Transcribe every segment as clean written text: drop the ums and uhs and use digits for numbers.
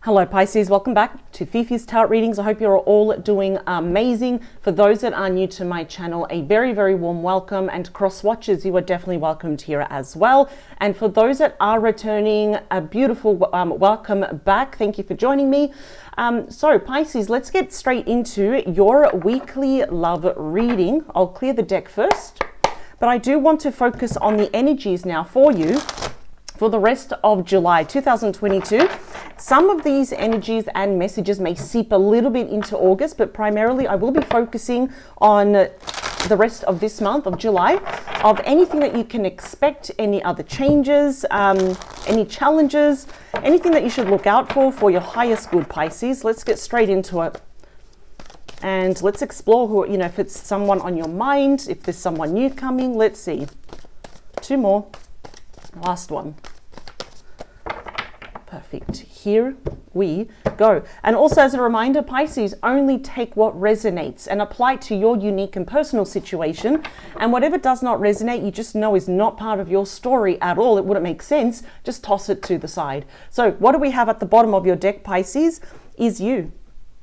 Hello Pisces, welcome back to Fifi's Tarot Readings. I hope you're all doing amazing. For those that are new to my channel, a very, very warm welcome, and cross watchers, you are definitely welcomed here as well. And for those that are returning, a beautiful welcome back. Thank you for joining me. So Pisces, let's get straight into your weekly love reading. I'll clear the deck first, but I do want to focus on the energies now for you for the rest of July 2022. Some of these energies and messages may seep a little bit into August, but primarily I will be focusing on the rest of this month of July, of anything that you can expect, any other changes, any challenges, anything that you should look out for your highest good, Pisces. Let's get straight into it. And let's explore who, if it's someone on your mind, if there's someone new coming. Let's see. Two more. Last one. Perfect. Here we go. And also as a reminder, Pisces, only take what resonates and apply it to your unique and personal situation. And whatever does not resonate, you just know is not part of your story at all. It wouldn't make sense. Just toss it to the side. So what do we have at the bottom of your deck, Pisces, is you.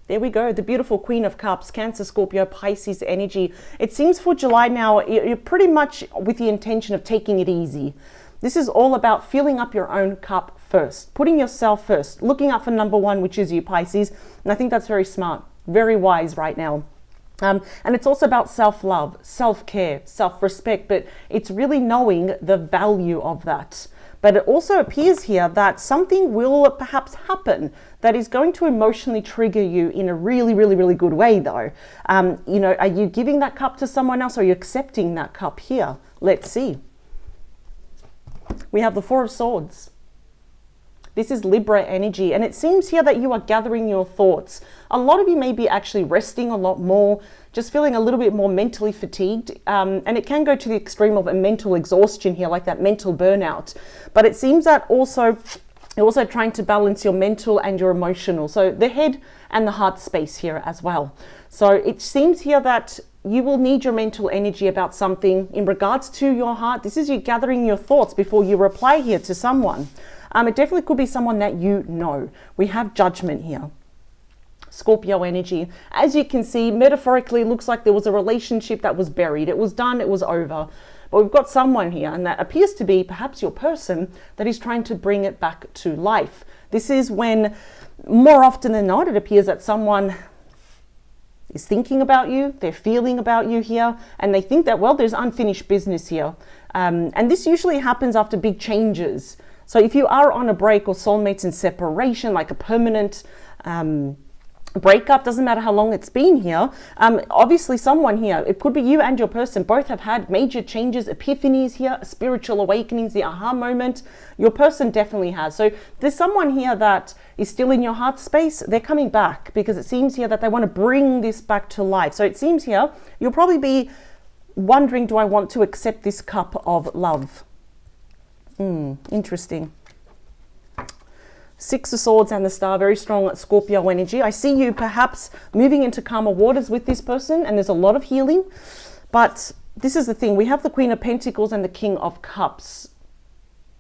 There we go, the beautiful Queen of Cups, Cancer, Scorpio, Pisces energy. It seems for July now, you're pretty much with the intention of taking it easy. This is all about filling up your own cup first, putting yourself first, looking out for number one, which is you, Pisces. And I think that's very smart, very wise right now. And it's also about self-love, self-care, self-respect, but it's really knowing the value of that. But it also appears here that something will perhaps happen that is going to emotionally trigger you in a really, really, really good way though. Are you giving that cup to someone else, or are you accepting that cup here? Let's see. We have the Four of Swords. This is Libra energy, and it seems here that you are gathering your thoughts. A lot of you may be actually resting a lot more, just feeling a little bit more mentally fatigued, and it can go to the extreme of a mental exhaustion here, like that mental burnout. But it seems that you're also trying to balance your mental and your emotional, so the head and the heart space here as well. So it seems here that you will need your mental energy about something in regards to your heart. This is you gathering your thoughts before you reply here to someone. It definitely could be someone that you know. We have Judgment here. Scorpio energy. As you can see, metaphorically, it looks like there was a relationship that was buried. It was done, it was over. But we've got someone here, and that appears to be perhaps your person, that is trying to bring it back to life. This is when, more often than not, it appears that someone is thinking about you, they're feeling about you here, and they think that, well, there's unfinished business here. And this usually happens after big changes. So if you are on a break, or soulmates in separation, like a permanent breakup, doesn't matter how long it's been here, obviously someone here, it could be you and your person, both have had major changes, epiphanies here, spiritual awakenings, the aha moment. Your person definitely has. So there's someone here that is still in your heart space. They're coming back because it seems here that they want to bring this back to life. So it seems here you'll probably be wondering, do I want to accept this cup of love? Interesting. Six of Swords and the Star, very strong Scorpio energy. I see you perhaps moving into calmer waters with this person, and there's a lot of healing. But this is the thing, we have the Queen of Pentacles and the King of Cups.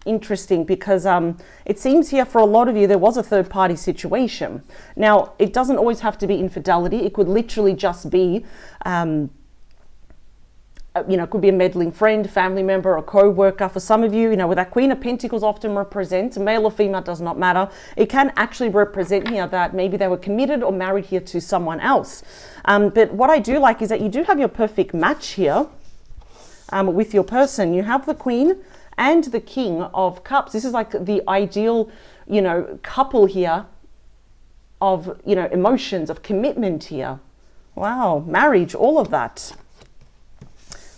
Interesting, because it seems here for a lot of you there was a third party situation. Now, it doesn't always have to be infidelity. It could literally just be it could be a meddling friend, family member, or co-worker. For some of you, where that Queen of Pentacles often represents, male or female, does not matter. It can actually represent here that maybe they were committed or married here to someone else. But what I do like is that you do have your perfect match here with your person. You have the Queen and the King of Cups. This is like the ideal, couple here of, emotions, of commitment here. Wow, marriage, all of that.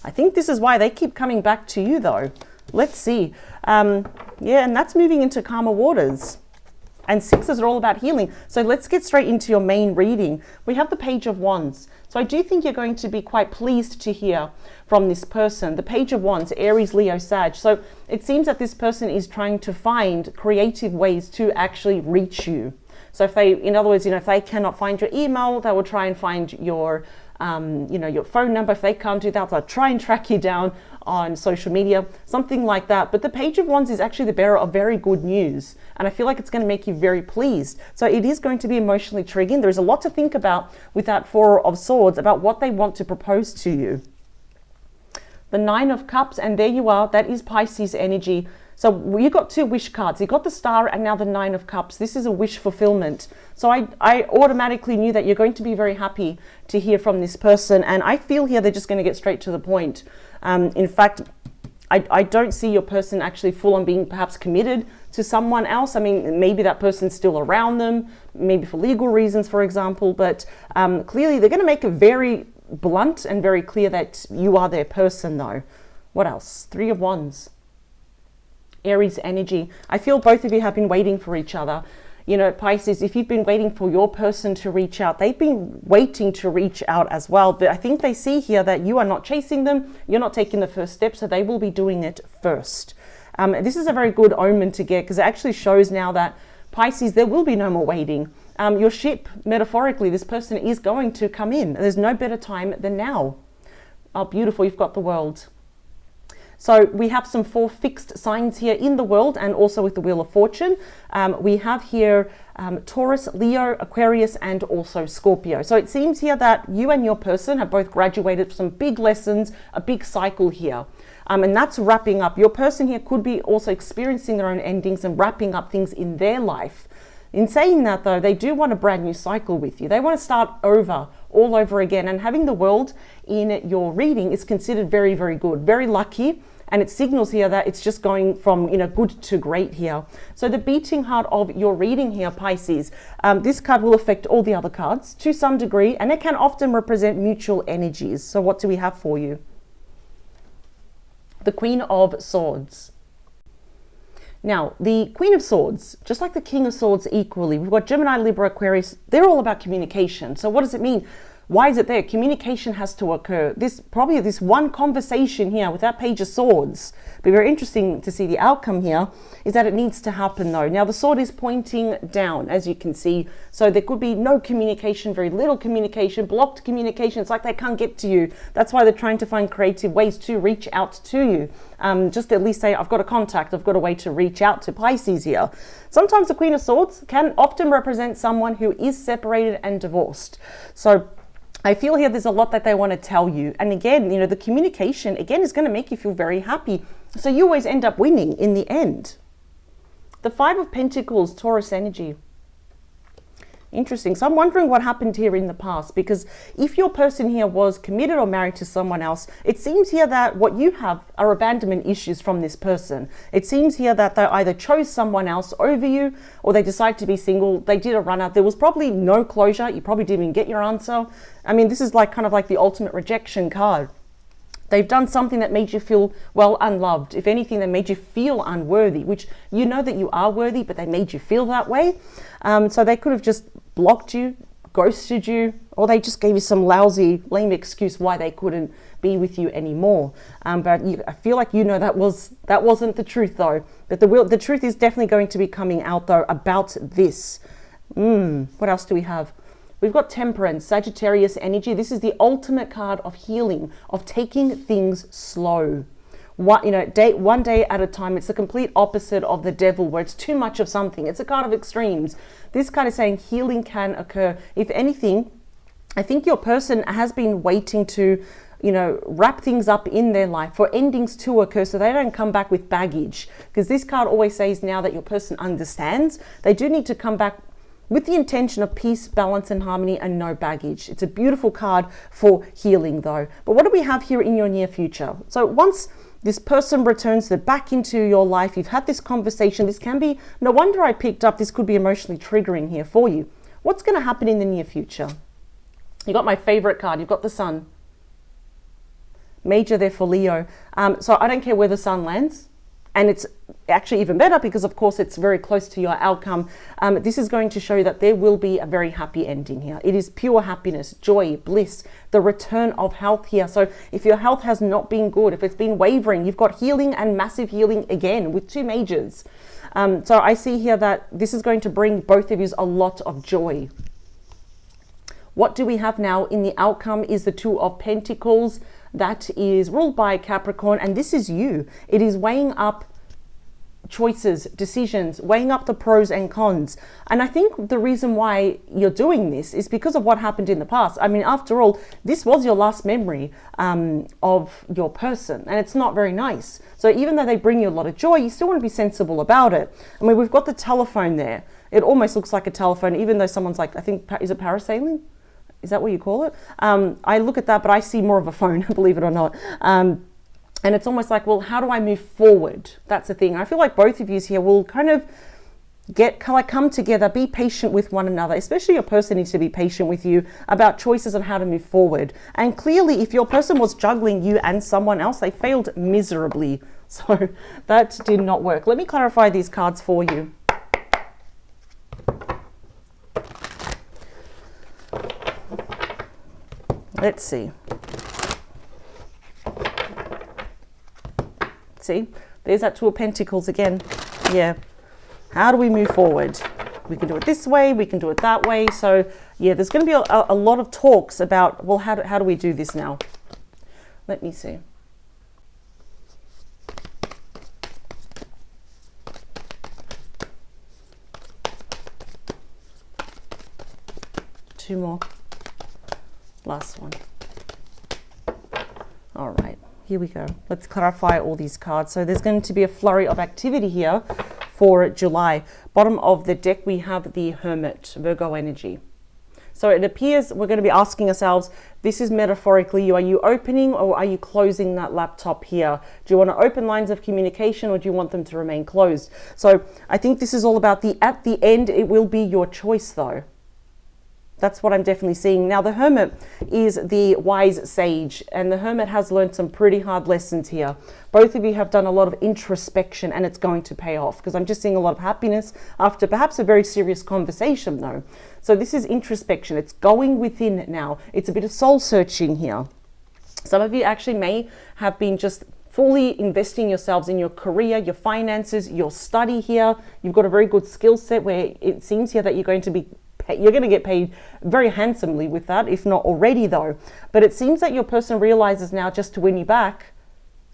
I think this is why they keep coming back to you though. Let's see. And that's moving into calmer waters. And sixes are all about healing. So let's get straight into your main reading. We have the Page of Wands. So I do think you're going to be quite pleased to hear from this person. The Page of Wands, Aries, Leo, Sag. So it seems that this person is trying to find creative ways to actually reach you. So if they, in other words, if they cannot find your email, they will try and find your your phone number. If they can't do that, they'll try and track you down on social media, something like that. But the Page of Wands is actually the bearer of very good news. And I feel like it's going to make you very pleased. So it is going to be emotionally triggering. There's a lot to think about with that Four of Swords about what they want to propose to you. The Nine of Cups, and there you are. That is Pisces energy. So you got two wish cards. You got the Star and now the Nine of Cups. This is a wish fulfillment. So I automatically knew that you're going to be very happy to hear from this person. And I feel here they're just going to get straight to the point. In fact, I don't see your person actually full on being perhaps committed to someone else. I mean, maybe that person's still around them, maybe for legal reasons, for example. But clearly they're going to make it very blunt and very clear that you are their person, though. What else? Three of Wands. Aries energy. I feel both of you have been waiting for each other. You know, Pisces, if you've been waiting for your person to reach out, they've been waiting to reach out as well. But I think they see here that you are not chasing them. You're not taking the first step, so they will be doing it first. This is a very good omen to get because it actually shows now that Pisces, there will be no more waiting. Your ship, metaphorically, this person is going to come in. There's no better time than now. Oh, beautiful. You've got the World. So we have some 4 fixed signs here in the world and also with the Wheel of Fortune. We have here Taurus, Leo, Aquarius, and also Scorpio. So it seems here that you and your person have both graduated some big lessons, a big cycle here. And that's wrapping up. Your person here could be also experiencing their own endings and wrapping up things in their life. In saying that, though, they do want a brand new cycle with you. They want to start over, all over again. And having the World in your reading is considered very, very good, very lucky. And it signals here that it's just going from, you know, good to great here. So the beating heart of your reading here, Pisces, this card will affect all the other cards to some degree, and it can often represent mutual energies. So what do we have for you? The Queen of Swords. Now, the Queen of Swords, just like the King of Swords equally, we've got Gemini, Libra, Aquarius. They're all about communication. So what does it mean? Why is it there? Communication has to occur. Probably this one conversation here with that Page of Swords. Be very interesting to see the outcome here is that it needs to happen though. Now the sword is pointing down, as you can see. So there could be no communication, very little communication, blocked communication. It's like they can't get to you. That's why they're trying to find creative ways to reach out to you. Just at least say, I've got a contact, I've got a way to reach out to Pisces here. Sometimes the Queen of Swords can often represent someone who is separated and divorced. So I feel here there's a lot that they want to tell you. And again, you know, the communication, again, is going to make you feel very happy. So you always end up winning in the end. The Five of Pentacles, Taurus energy. Interesting. So I'm wondering what happened here in the past, because if your person here was committed or married to someone else, it seems here that what you have are abandonment issues from this person. It seems here that they either chose someone else over you or they decided to be single. They did a run out. There was probably no closure. You probably didn't even get your answer. I mean, this is like kind of like the ultimate rejection card. They've done something that made you feel, well, unloved. If anything, they made you feel unworthy, which you know that you are worthy, but they made you feel that way. So they could have just blocked you, ghosted you, or they just gave you some lousy, lame excuse why they couldn't be with you anymore. But I feel like you know that wasn't the truth, though. But the truth is definitely going to be coming out, though, about this. What else do we have? We've got Temperance, Sagittarius energy. This is the ultimate card of healing, of taking things slow. One day at a time. It's the complete opposite of the Devil, where it's too much of something. It's a card of extremes. This card is saying healing can occur. If anything, I think your person has been waiting to, you know, wrap things up in their life for endings to occur so they don't come back with baggage. Because this card always says now that your person understands, they do need to come back with the intention of peace, balance, and harmony, and no baggage. It's a beautiful card for healing, though. But what do we have here in your near future? So once this person returns back into your life, you've had this conversation, this can be, no wonder I picked up, this could be emotionally triggering here for you. What's going to happen in the near future? You got my favorite card. You've got the Sun. Major there for Leo. So I don't care where the Sun lands. And it's actually even better because, of course, it's very close to your outcome. This is going to show you that there will be a very happy ending here. It is pure happiness, joy, bliss, the return of health here. So if your health has not been good, if it's been wavering, you've got healing and massive healing again with 2 majors. So I see here that this is going to bring both of you a lot of joy. What do we have now in the outcome is the Two of Pentacles. that is ruled by Capricorn, and this is you. It is weighing up choices, decisions, weighing up the pros and cons. And I think the reason why you're doing this is because of what happened in the past. I mean, after all, this was your last memory of your person, and it's not very nice. So even though they bring you a lot of joy, you still want to be sensible about it. I mean, we've got the telephone there. It almost looks like a telephone, even though someone's like, I think, is it parasailing? Is that what you call it? I look at that, but I see more of a phone, believe it or not. And it's almost like, well, how do I move forward? That's the thing. I feel like both of you here will kind of come together, be patient with one another, especially your person needs to be patient with you about choices on how to move forward. And clearly, if your person was juggling you and someone else, they failed miserably. So that did not work. Let me clarify these cards for you. Let's see. See, there's that Two of Pentacles again. Yeah. How do we move forward? We can do it this way. We can do it that way. So yeah, there's going to be a lot of talks about, well, how do we do this now? Let me see. Two more. Last one. All right. Here we go. Let's clarify all these cards. So there's going to be a flurry of activity here for July. Bottom of the deck, we have the Hermit, Virgo energy. So it appears we're going to be asking ourselves, this is metaphorically you. Are you opening or are you closing that laptop here? Do you want to open lines of communication or do you want them to remain closed? So I think this is all about at the end, it will be your choice though. That's what I'm definitely seeing. Now, the Hermit is the wise sage, and the Hermit has learned some pretty hard lessons here. Both of you have done a lot of introspection, and it's going to pay off, because I'm just seeing a lot of happiness after perhaps a very serious conversation, though. So this is introspection. It's going within now. It's a bit of soul searching here. Some of you actually may have been just fully investing yourselves in your career, your finances, your study here. You've got a very good skill set where it seems here that you're going to get paid very handsomely with that, if not already though. But it seems that your person realizes now, just to win you back,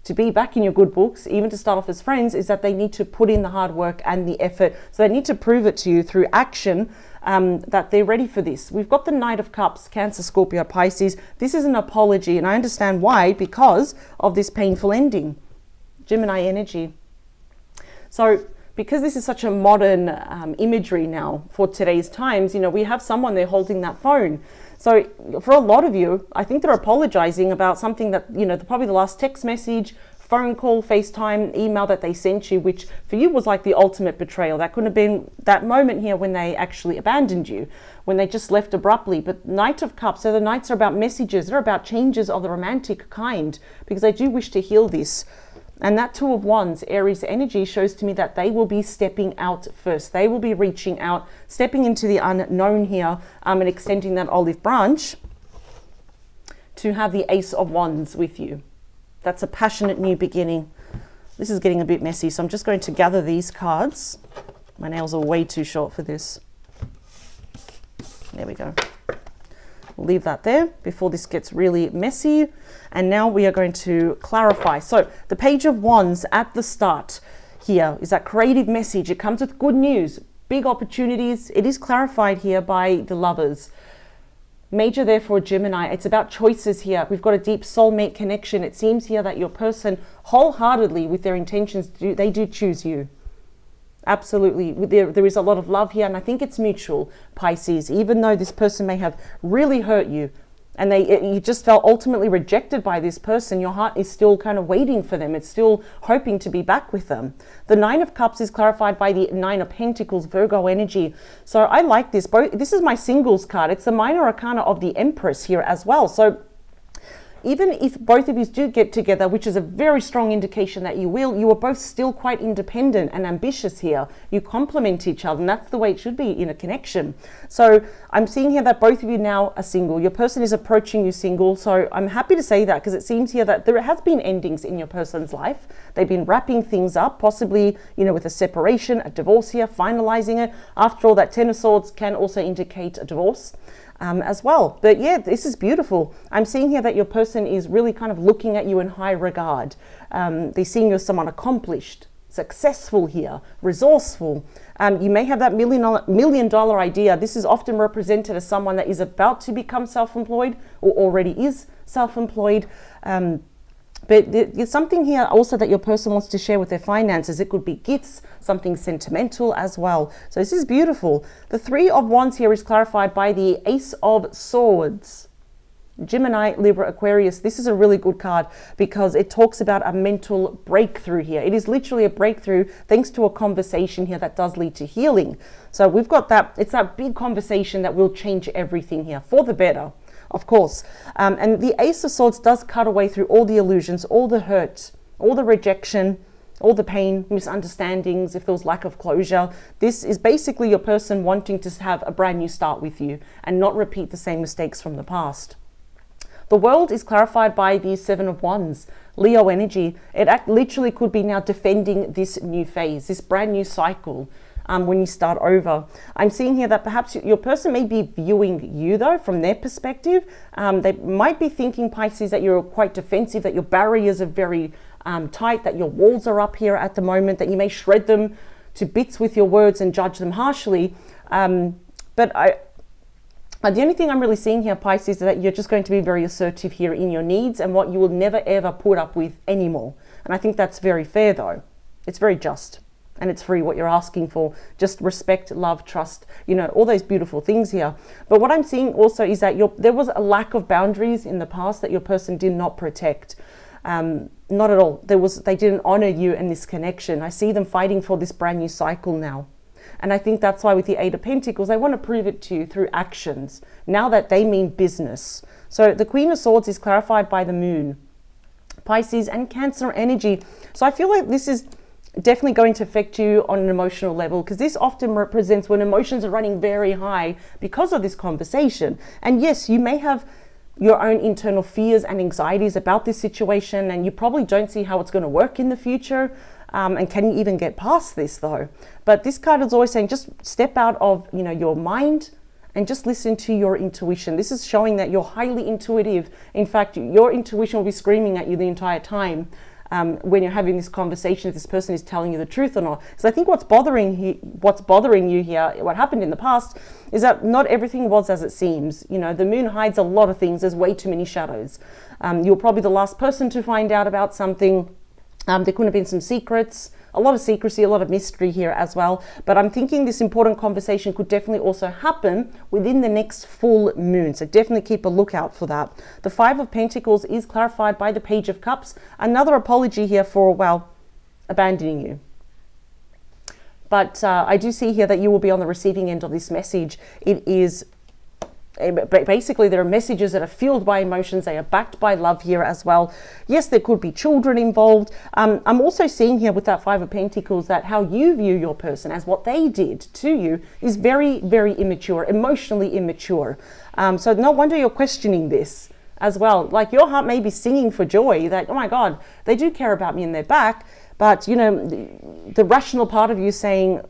to be back in your good books, even to start off as friends, is that they need to put in the hard work and the effort. So they need to prove it to you through action that they're ready for this. We've got the Knight of Cups, Cancer, Scorpio, Pisces. This is an apology, and I understand why, because of this painful ending. Gemini energy. So because this is such a modern imagery now for today's times, you know, we have someone there holding that phone. So for a lot of you, I think they're apologizing about something that, you know, probably the last text message, phone call, FaceTime, email that they sent you, which for you was like the ultimate betrayal. That couldn't have been that moment here when they actually abandoned you, when they just left abruptly. But Knight of Cups, so the Knights are about messages. They're about changes of the romantic kind, because they do wish to heal this. And that Two of Wands, Aries energy, shows to me that they will be stepping out first. They will be reaching out, stepping into the unknown here, and extending that olive branch to have the Ace of Wands with you. That's a passionate new beginning. This is getting a bit messy, so I'm just going to gather these cards. My nails are way too short for this. There we go. We'll leave that there before this gets really messy. And now we are going to clarify. So the Page of Wands at the start here is that creative message. It comes with good news, big opportunities. It is clarified here by the Lovers. Major there for Gemini. It's about choices here. We've got a deep soulmate connection. It seems here that your person wholeheartedly with their intentions, they do choose you. Absolutely. There is a lot of love here, and I think it's mutual, Pisces. Even though this person may have really hurt you and you just felt ultimately rejected by this person, your heart is still kind of waiting for them. It's still hoping to be back with them. The Nine of Cups is clarified by the Nine of Pentacles, Virgo energy. So I like this. This is my singles card. It's the minor arcana of the Empress here as well. So even if both of you do get together, which is a very strong indication that you will, you are both still quite independent and ambitious here. You complement each other, and that's the way it should be in a connection. So I'm seeing here that both of you now are single. Your person is approaching you single. So I'm happy to say that, because it seems here that there has been endings in your person's life. They've been wrapping things up, possibly, you know, with a separation, a divorce here, finalizing it. After all, that Ten of Swords can also indicate a divorce. as well. But yeah, this is beautiful. I'm seeing here that your person is really kind of looking at you in high regard. They're seeing you as someone accomplished, successful here, resourceful. You may have that million dollar idea. This is often represented as someone that is about to become self-employed or already is self-employed. But there's something here also that your person wants to share with their finances. It could be gifts, something sentimental as well. So this is beautiful. The Three of Wands here is clarified by the Ace of Swords. Gemini, Libra, Aquarius. This is a really good card because it talks about a mental breakthrough here. It is literally a breakthrough thanks to a conversation here that does lead to healing. So we've got that. It's that big conversation that will change everything here for the better. Of course. And the Ace of Swords does cut away through all the illusions, all the hurt, all the rejection, all the pain, misunderstandings, if there was lack of closure. This is basically your person wanting to have a brand new start with you and not repeat the same mistakes from the past. The World is clarified by the Seven of Wands, Leo energy. It literally could be now defending this new phase, this brand new cycle. When you start over. I'm seeing here that perhaps your person may be viewing you though from their perspective. They might be thinking, Pisces, that you're quite defensive, that your barriers are very tight, that your walls are up here at the moment, that you may shred them to bits with your words and judge them harshly. But the only thing I'm really seeing here, Pisces, is that you're just going to be very assertive here in your needs and what you will never ever put up with anymore. And I think that's very fair though. It's very just. And it's free what you're asking for. Just respect, love, trust, all those beautiful things here. But what I'm seeing also is that there was a lack of boundaries in the past that your person did not protect. Not at all. They didn't honor you in this connection. I see them fighting for this brand new cycle now. And I think that's why with the Eight of Pentacles, they want to prove it to you through actions. Now that they mean business. So the Queen of Swords is clarified by the Moon. Pisces and Cancer energy. So I feel like this is definitely going to affect you on an emotional level because this often represents when emotions are running very high because of this conversation. And yes, you may have your own internal fears and anxieties about this situation, and you probably don't see how it's going to work in the future. And can you even get past this though? But this card is always saying just step out of your mind and just listen to your intuition. This is showing that you're highly intuitive. In fact, your intuition will be screaming at you the entire time. When you're having this conversation, if this person is telling you the truth or not. Because I think what's bothering you here, what happened in the past, is that not everything was as it seems. The Moon hides a lot of things. There's way too many shadows. You're probably the last person to find out about something. There could have been some secrets, a lot of secrecy, a lot of mystery here as well. But I'm thinking this important conversation could definitely also happen within the next full moon. So definitely keep a lookout for that. The Five of Pentacles is clarified by the Page of Cups. Another apology here for, abandoning you. But I do see here that you will be on the receiving end of this message. It is basically there are messages that are fueled by emotions. They are backed by love here as well. Yes, there could be children involved. I'm also seeing here with that Five of Pentacles that how you view your person as what they did to you is very, very immature, emotionally immature. So no wonder you're questioning this as well. Like your heart may be singing for joy that, oh my God, they do care about me in their back. But the rational part of you saying,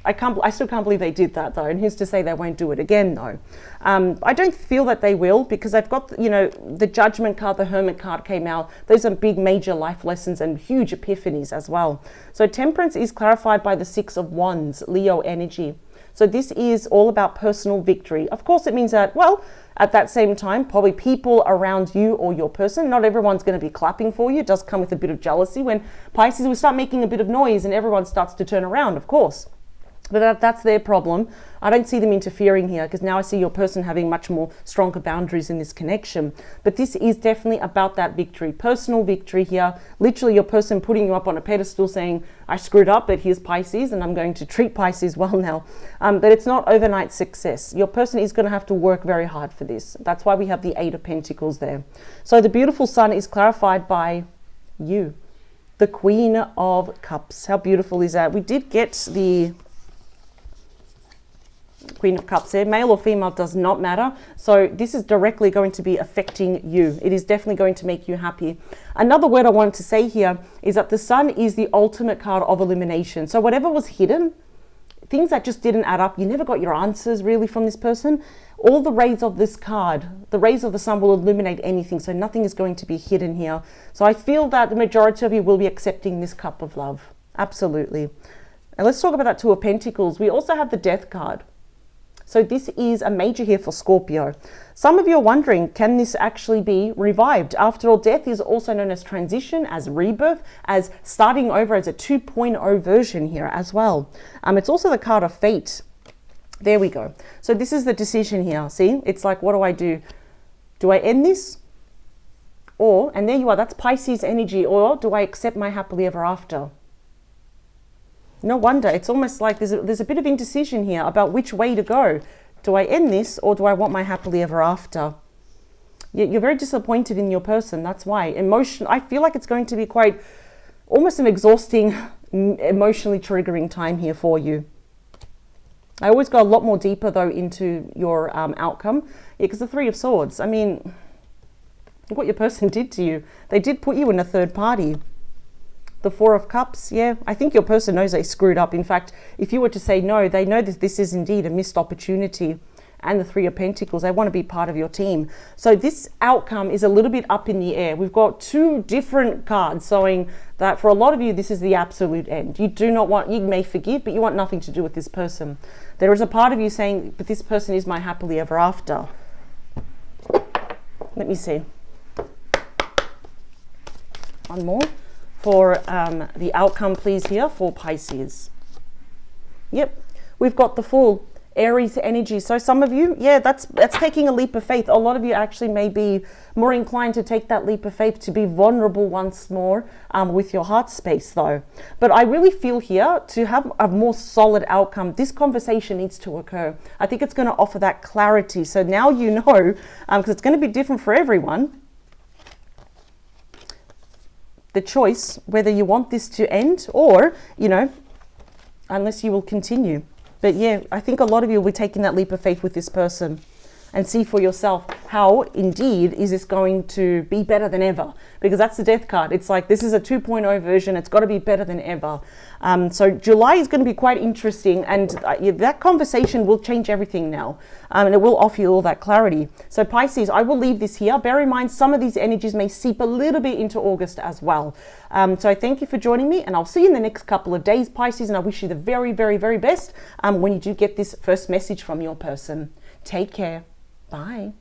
I still can't believe they did that though. And who's to say they won't do it again though? I don't feel that they will because I've got, the Judgment card, the Hermit card came out. Those are big major life lessons and huge epiphanies as well. So Temperance is clarified by the Six of Wands, Leo energy. So this is all about personal victory. Of course, it means that, at that same time, probably people around you or your person, not everyone's going to be clapping for you. It does come with a bit of jealousy when Pisces will start making a bit of noise and everyone starts to turn around, of course. But that's their problem. I don't see them interfering here because now I see your person having much more stronger boundaries in this connection. But this is definitely about that victory, personal victory here. Literally your person putting you up on a pedestal saying, I screwed up, but here's Pisces and I'm going to treat Pisces well now. But it's not overnight success. Your person is going to have to work very hard for this. That's why we have the Eight of Pentacles there. So the beautiful Sun is clarified by you, the Queen of Cups. How beautiful is that? We did get the Queen of Cups there. Male or female does not matter. So this is directly going to be affecting you. It is definitely going to make you happy. Another word I wanted to say here is that the Sun is the ultimate card of elimination. So whatever was hidden things that just didn't add up. You never got your answers really from this person. All the rays of this card, the rays of the sun will illuminate anything. So nothing is going to be hidden here. So I feel that the majority of you will be accepting this cup of love. Absolutely. And let's talk about that Two of Pentacles. We also have the Death card. So this is a major here for Scorpio. Some of you are wondering, can this actually be revived? After all, death is also known as transition, as rebirth, as starting over, as a 2.0 version here as well. It's also the card of fate. There we go. So this is the decision here. See, it's like, what do I do? Do I end this? Or, and there you are, that's Pisces energy. Or do I accept my happily ever after? No wonder, it's almost like there's a bit of indecision here about which way to go. Do I end this or do I want my happily ever after? You're very disappointed in your person, that's why. I feel like it's going to be quite, almost an exhausting, emotionally triggering time here for you. I always go a lot more deeper though into your outcome. Yeah, because the Three of Swords, I mean, look what your person did to you. They did put you in a third party. The Four of Cups, yeah, I think your person knows they screwed up. In fact, if you were to say no, they know that this is indeed a missed opportunity. And the Three of Pentacles, they want to be part of your team. So this outcome is a little bit up in the air. We've got two different cards showing that for a lot of you, this is the absolute end. You do not want, you may forgive, but you want nothing to do with this person. There is a part of you saying, but this person is my happily ever after. Let me see. One more. For the outcome, please, here for Pisces. Yep, we've got the Fool, Aries energy. So some of you, yeah, that's taking a leap of faith. A lot of you actually may be more inclined to take that leap of faith, to be vulnerable once more with your heart space, though. But I really feel here, to have a more solid outcome, this conversation needs to occur. I think it's going to offer that clarity. So now you know, because it's going to be different for everyone, the choice whether you want this to end or, you know, unless you will continue. But yeah, I think a lot of you will be taking that leap of faith with this person and see for yourself how indeed is this going to be better than ever, because that's the Death card. It's like, this is a 2.0 version. It's got to be better than ever. So July is going to be quite interesting, and that conversation will change everything now, and it will offer you all that clarity. So Pisces, I will leave this here. Bear in mind, some of these energies may seep a little bit into August as well. So I thank you for joining me, and I'll see you in the next couple of days, Pisces, and I wish you the very, very, very best when you do get this first message from your person. Take care. Bye.